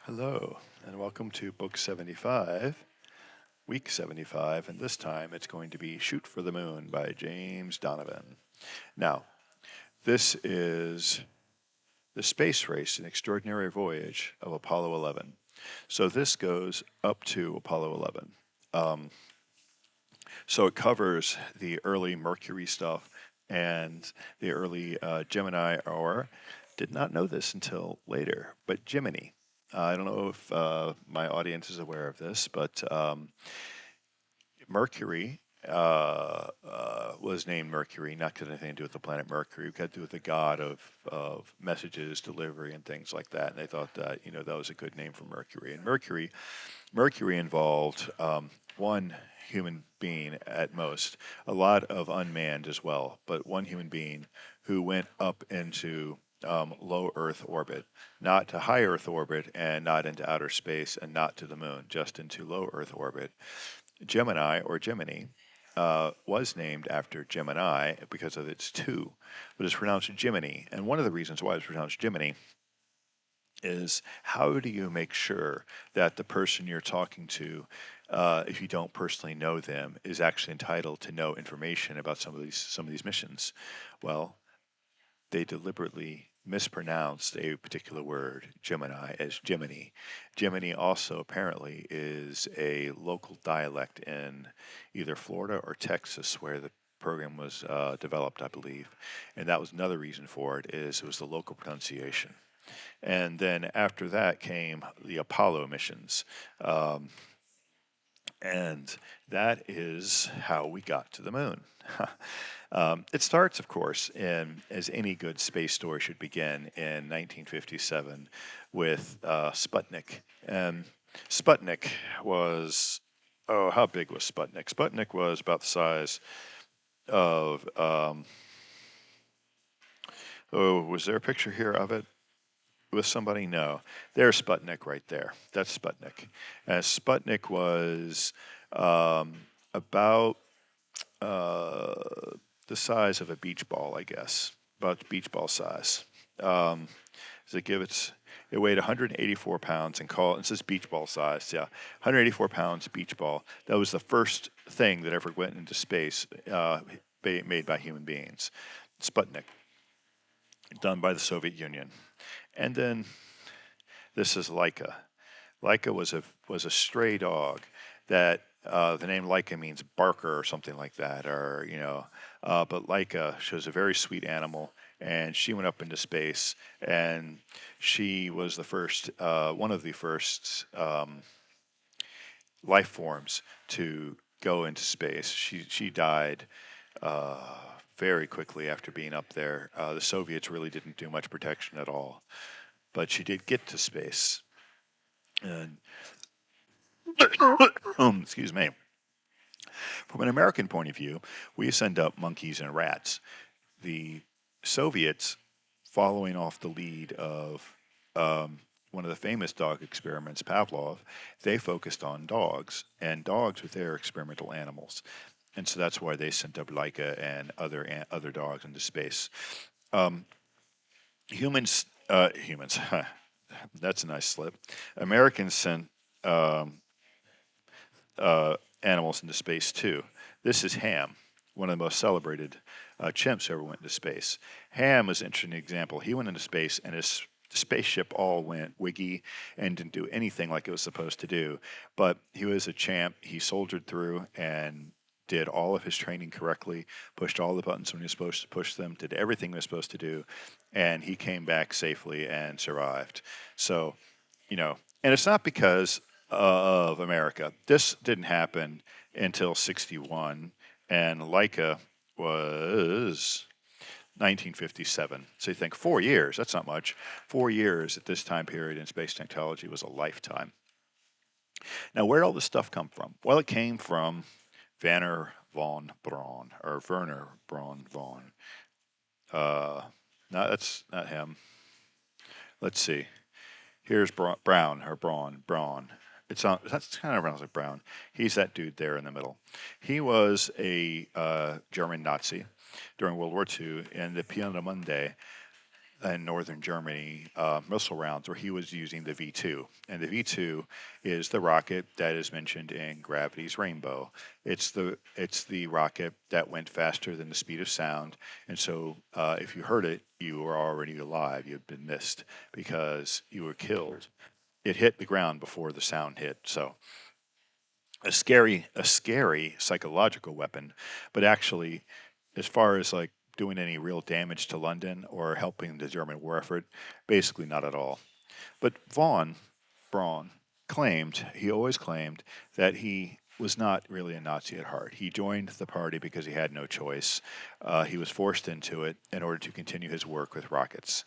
Hello, and welcome to Book 75, Week 75, and this time it's going to be Shoot for the Moon by James Donovan. Now, this is the space race, an extraordinary voyage of Apollo 11. So this goes up to Apollo 11. So it covers the early Mercury stuff and the early Gemini, or did not know this until later, but Gemini. I don't know if my audience is aware of this, but Mercury was named Mercury, not because anything to do with the planet Mercury. It had to do with the god of messages, delivery, and things like that. And they thought that that was a good name for Mercury. And Mercury involved one human being at most, a lot of unmanned as well, but one human being who went up into low Earth orbit, not to high Earth orbit, and not into outer space, and not to the moon, just into low Earth orbit. Gemini or Gemini was named after Gemini because of its two, but it's pronounced Gemini. And one of the reasons why it's pronounced Gemini is how do you make sure that the person you're talking to, if you don't personally know them, is actually entitled to know information about some of these missions? Well, they deliberately mispronounced a particular word, Gemini, as Jiminy. Jiminy also apparently is a local dialect in either Florida or Texas where the program was developed, I believe. And that was another reason for it, is it was the local pronunciation. And then after that came the Apollo missions. And that is how we got to the moon. It starts, of course, as any good space story should begin, in 1957 with Sputnik. And Sputnik was, oh, how big was Sputnik? Sputnik was about the size of, oh, was there a picture here of it with somebody? No. There's Sputnik right there. That's Sputnik. Sputnik was about uh, the size of a beach ball, I guess, about beach ball size. Does it give it weighed 184 pounds and it says beach ball size, yeah, 184 pounds beach ball. That was the first thing that ever went into space made by human beings. Sputnik, done by the Soviet Union. And then this is Laika. Laika was a stray dog that the name Laika means barker or something like that, or but Laika, she was a very sweet animal, and she went up into space, and she was the first, one of the first life forms to go into space. She died very quickly after being up there. The Soviets really didn't do much protection at all, but she did get to space. And excuse me. From an American point of view, we send up monkeys and rats. The Soviets, following off the lead of one of the famous dog experiments, Pavlov, they focused on dogs, and dogs were their experimental animals. And so that's why they sent up Laika and other dogs into space. Um, humans, that's a nice slip. Americans sent um, animals into space too. This is Ham, one of the most celebrated chimps who ever went into space. Ham is an interesting example. He went into space and his spaceship all went wiggy and didn't do anything like it was supposed to do. But he was a champ. He soldiered through and did all of his training correctly, pushed all the buttons when he was supposed to push them, did everything he was supposed to do, and he came back safely and survived. So, and it's not because of America. This didn't happen until 61, and Leica was 1957. So you think 4 years, that's not much. 4 years at this time period in space technology was a lifetime. Now, where did all this stuff come from? Well, it came from Werner von Braun, or Werner Braun von. No, that's not him. Let's see. Here's Brown, or Braun. That's kind of sounds like Brown. He's that dude there in the middle. He was a German Nazi during World War II in the Piemonte. in northern Germany missile rounds where he was using the V2. And the V2 is the rocket that is mentioned in Gravity's Rainbow. It's the rocket that went faster than the speed of sound. And so if you heard it, you were already alive. You had been missed because you were killed. It hit the ground before the sound hit. So a scary psychological weapon, but actually, as far as like doing any real damage to London or helping the German war effort, basically not at all. But Braun, he always claimed that he was not really a Nazi at heart. He joined the party because he had no choice. He was forced into it in order to continue his work with rockets.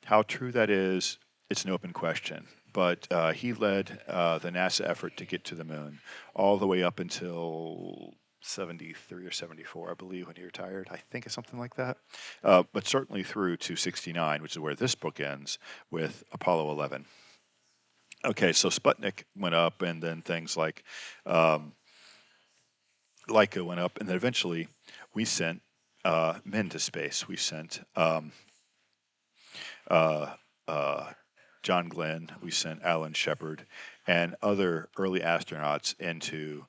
How true that is, it's an open question. But he led the NASA effort to get to the moon all the way up until 73 or 74, I believe, when he retired. I think it's something like that. But certainly through to 69, which is where this book ends with Apollo 11. Okay, so Sputnik went up, and then things like um, Laika went up, and then eventually we sent men to space. We sent uh, uh, John Glenn, we sent Alan Shepard, and other early astronauts into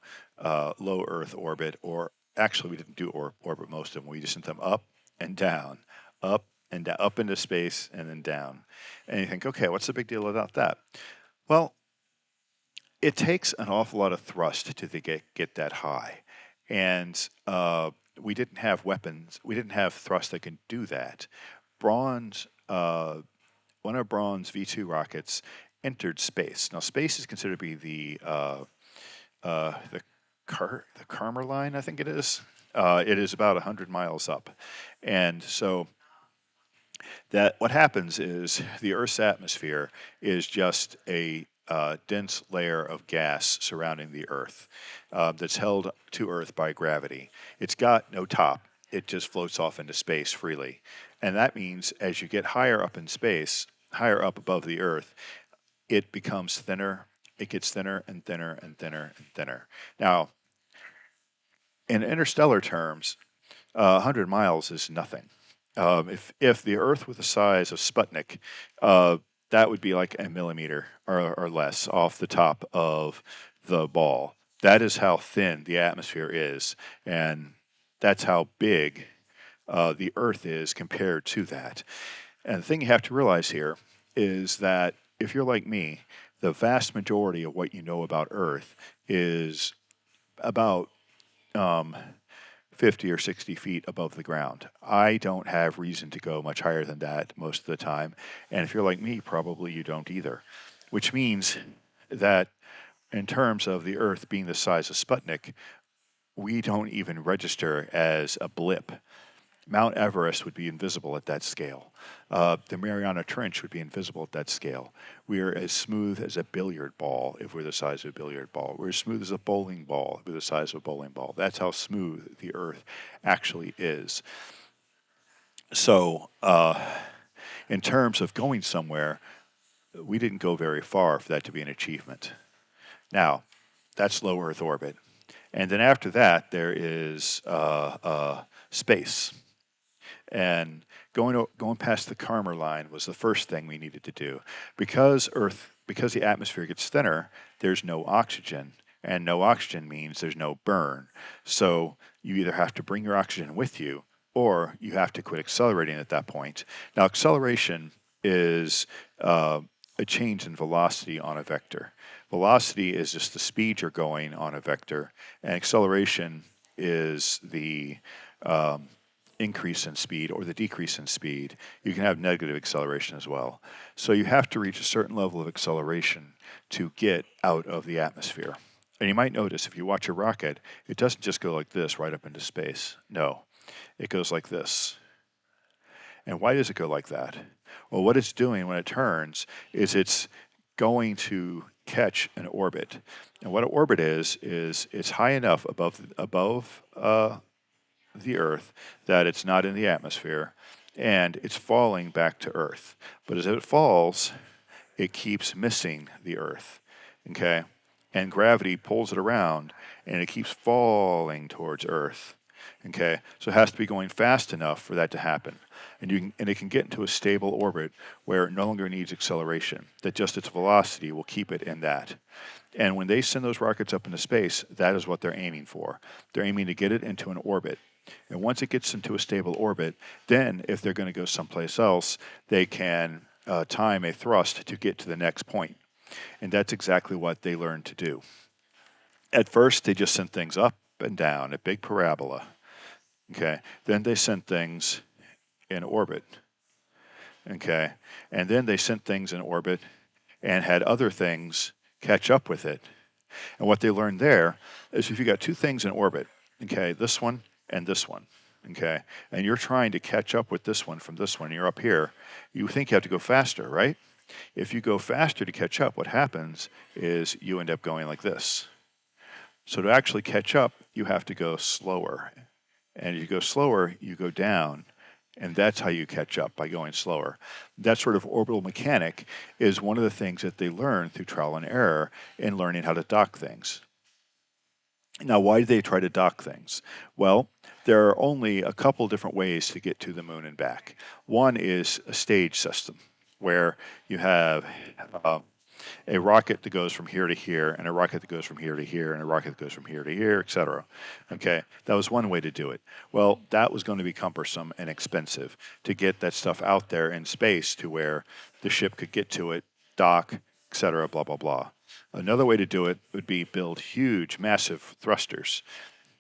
low Earth orbit, or actually, we didn't do orbit most of them. We just sent them up and down, up into space, and then down. And you think, okay, what's the big deal about that? Well, it takes an awful lot of thrust to get that high. And we didn't have weapons, we didn't have thrust that can do that. Braun's one of Braun's V2 rockets entered space. Now, space is considered to be the the Karmer line, I think it is. It is about 100 miles up, and so that what happens is the Earth's atmosphere is just a dense layer of gas surrounding the Earth that's held to Earth by gravity. It's got no top. It just floats off into space freely. And that means as you get higher up in space, higher up above the Earth, it becomes thinner. It gets thinner and thinner and thinner and thinner. Now, in interstellar terms, 100 miles is nothing. If the Earth were the size of Sputnik, uh, that would be like a millimeter or less off the top of the ball. That is how thin the atmosphere is, and that's how big the Earth is compared to that. And the thing you have to realize here is that if you're like me, the vast majority of what you know about Earth is about um, 50 or 60 feet above the ground. I don't have reason to go much higher than that most of the time. And if you're like me, probably you don't either. Which means that in terms of the Earth being the size of Sputnik, we don't even register as a blip. Mount Everest would be invisible at that scale. The Mariana Trench would be invisible at that scale. We are as smooth as a billiard ball if we're the size of a billiard ball. We're as smooth as a bowling ball if we're the size of a bowling ball. That's how smooth the Earth actually is. So, in terms of going somewhere, we didn't go very far for that to be an achievement. Now, that's low Earth orbit. And then after that, there is space. And going past the Karmer line was the first thing we needed to do. Because the atmosphere gets thinner, there's no oxygen, and no oxygen means there's no burn. So you either have to bring your oxygen with you, or you have to quit accelerating at that point. Now, acceleration is a change in velocity on a vector. Velocity is just the speed you're going on a vector, and acceleration is the um, increase in speed or the decrease in speed. You can have negative acceleration as well. So you have to reach a certain level of acceleration to get out of the atmosphere. And you might notice if you watch a rocket, it doesn't just go like this right up into space. No, it goes like this. And why does it go like that? Well, what it's doing when it turns is it's going to catch an orbit. And what an orbit is it's high enough above the Earth that it's not in the atmosphere, and it's falling back to Earth. But as it falls, it keeps missing the Earth. Okay? And gravity pulls it around, and it keeps falling towards Earth. Okay, so it has to be going fast enough for that to happen. And it can get into a stable orbit where it no longer needs acceleration, that just its velocity will keep it in that. And when they send those rockets up into space, that is what they're aiming for. They're aiming to get it into an orbit. And once it gets into a stable orbit, then if they're going to go someplace else, they can time a thrust to get to the next point. And that's exactly what they learned to do. At first, they just sent things up and down, a big parabola. Okay. Then they sent things in orbit. Okay. And then they sent things in orbit and had other things catch up with it. And what they learned there is if you got two things in orbit, okay, this one and this one, okay, and you're trying to catch up with this one from this one, and you're up here, you think you have to go faster, right? If you go faster to catch up, what happens is you end up going like this. So to actually catch up, you have to go slower. And as you go slower, you go down. And that's how you catch up, by going slower. That sort of orbital mechanic is one of the things that they learn through trial and error in learning how to dock things. Now, why do they try to dock things? Well, there are only a couple different ways to get to the moon and back. One is a stage system, where you have a rocket that goes from here to here, and a rocket that goes from here to here, and a rocket that goes from here to here, etc. Okay, that was one way to do it. Well, that was going to be cumbersome and expensive to get that stuff out there in space to where the ship could get to it, dock, etc. Blah blah blah. Another way to do it would be build huge, massive thrusters.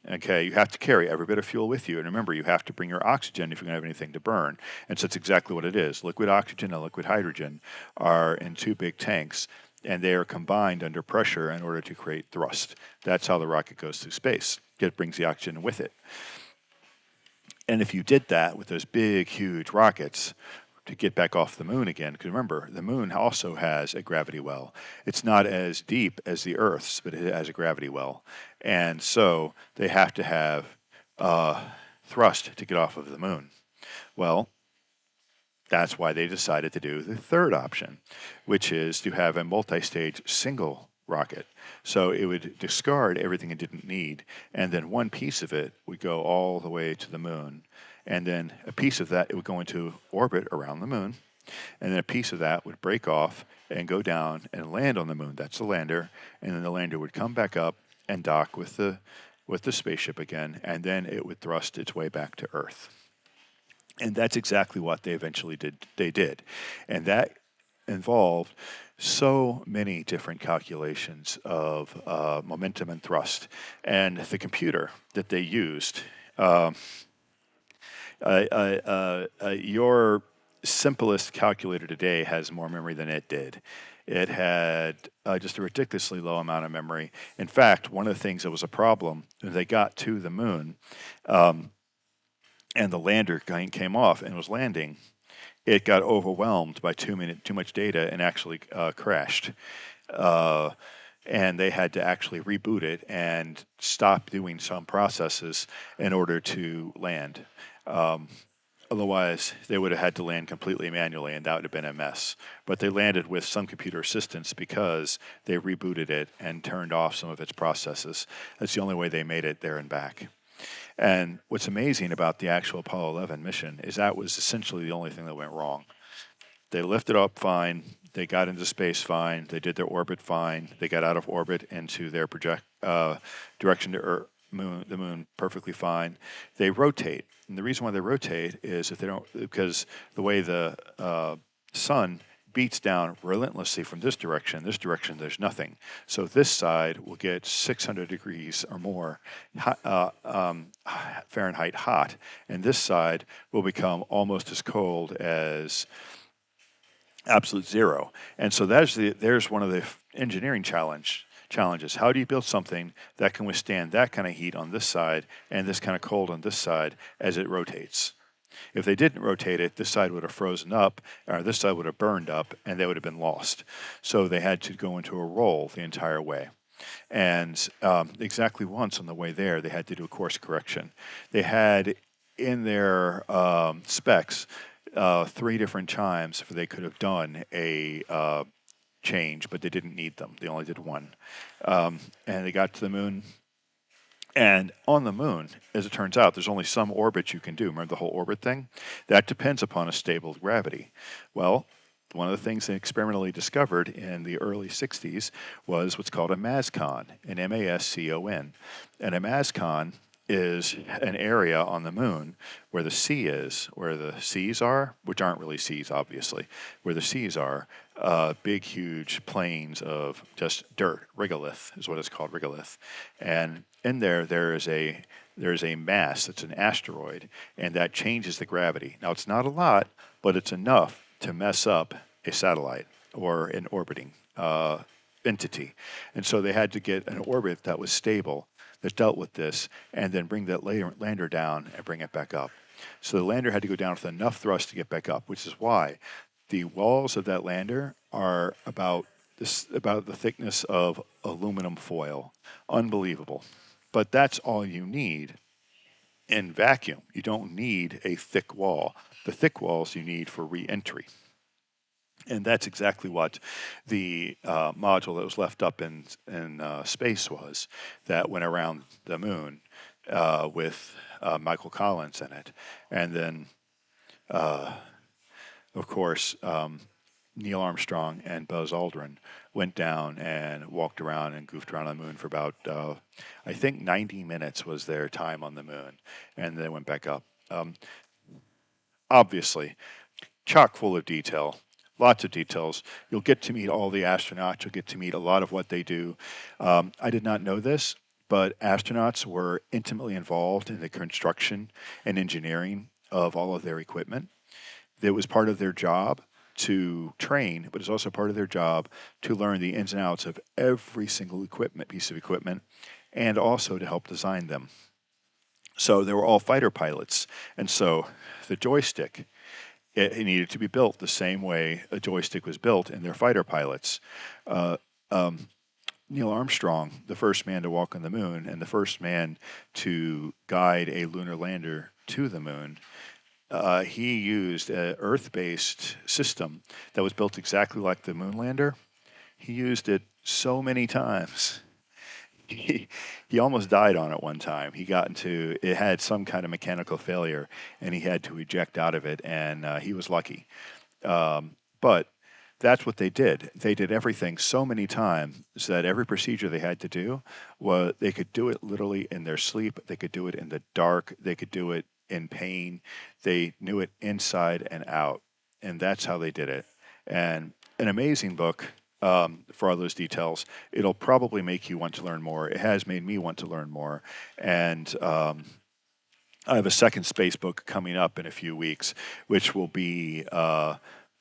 Okay, you have to carry every bit of fuel with you. And remember, you have to bring your oxygen if you're going to have anything to burn. And so that's exactly what it is. Liquid oxygen and liquid hydrogen are in two big tanks, and they are combined under pressure in order to create thrust. That's how the rocket goes through space. It brings the oxygen with it. And if you did that with those big, huge rockets, to get back off the moon again, because remember, the moon also has a gravity well. It's not as deep as the Earth's, but it has a gravity well. And so they have to have thrust to get off of the moon. Well, that's why they decided to do the third option, which is to have a multi-stage single rocket. So it would discard everything it didn't need, and then one piece of it would go all the way to the moon. And then a piece of that, it would go into orbit around the moon. And then a piece of that would break off and go down and land on the moon. That's the lander. And then the lander would come back up and dock with the spaceship again, and then it would thrust its way back to Earth. And that's exactly what they eventually did. They did. And that involved so many different calculations of momentum and thrust. And the computer that they used, your simplest calculator today has more memory than it did. It had just a ridiculously low amount of memory. In fact, one of the things that was a problem when they got to the moon, and the lander came off and was landing, it got overwhelmed by too much data and actually crashed. Uh, and they had to actually reboot it and stop doing some processes in order to land. Um, Otherwise, they would have had to land completely manually, and that would have been a mess. But they landed with some computer assistance because they rebooted it and turned off some of its processes. That's the only way they made it there and back. And what's amazing about the actual Apollo 11 mission is that was essentially the only thing that went wrong. They lifted up fine, they got into space fine, they did their orbit fine, they got out of orbit into their direction to Earth, the moon perfectly fine. They rotate, and the reason why they rotate is if they don't, because the way the sun beats down relentlessly from this direction there's nothing. So this side will get 600 degrees or more Fahrenheit hot, and this side will become almost as cold as absolute zero. And so there's one of the engineering challenges. How do you build something that can withstand that kind of heat on this side and this kind of cold on this side as it rotates? If they didn't rotate it, this side would have frozen up, or this side would have burned up, and they would have been lost. So they had to go into a roll the entire way. And exactly once on the way there, they had to do a course correction. They had in their specs 3 different times where they could have done a change, but they didn't need them. They only did one. And they got to the moon, And on the moon, as it turns out, there's only some orbits you can do. Remember the whole orbit thing? That depends upon a stable gravity. Well, one of the things they experimentally discovered in the early 60s was what's called a mascon, an MASCON. And a mascon is an area on the moon where the sea is, where the seas are, which aren't really seas, obviously, where the seas are, big, huge plains of just dirt. Regolith is what it's called, regolith. And in there, there's a mass that's an asteroid, and that changes the gravity. Now, it's not a lot, but it's enough to mess up a satellite or an orbiting entity. And so they had to get an orbit that was stable, that dealt with this, and then bring that lander down and bring it back up. So the lander had to go down with enough thrust to get back up, which is why the walls of that lander are about the thickness of aluminum foil. Unbelievable. But that's all you need in vacuum. You don't need a thick wall. The thick walls you need for re-entry. And that's exactly what the module that was left up in space was, that went around the moon with Michael Collins in it. And then, of course, Neil Armstrong and Buzz Aldrin went down and walked around and goofed around on the moon for about, I think, 90 minutes was their time on the moon. And they went back up. Obviously, chock full of detail, lots of details. You'll get to meet all the astronauts. You'll get to meet a lot of what they do. I did not know this, but astronauts were intimately involved in the construction and engineering of all of their equipment. It was part of their job to train, but it's also part of their job to learn the ins and outs of every single piece of equipment, and also to help design them. So they were all fighter pilots, and so the joystick, it needed to be built the same way a joystick was built in their fighter pilots. Uh, um, Neil Armstrong, the first man to walk on the moon and the first man to guide a lunar lander to the moon, he used an Earth-based system that was built exactly like the moon lander. He used it so many times. He, he almost died on it one time. He got into it, had some kind of mechanical failure, and he had to eject out of it, and he was lucky. But that's what they did. They did everything so many times that every procedure they had to do was they could do it literally in their sleep. They could do it in the dark. They could do it in pain. They knew it inside and out, and that's how they did it. And an amazing book for all those details. It'll probably make you want to learn more. It has made me want to learn more, and I have a second space book coming up in a few weeks, which will be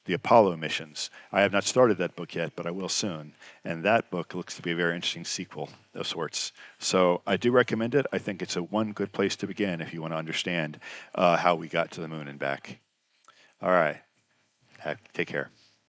the Apollo missions. I have not started that book yet, but I will soon. And that book looks to be a very interesting sequel of sorts. So I do recommend it. I think it's a one good place to begin if you want to understand how we got to the moon and back. All right. Take care.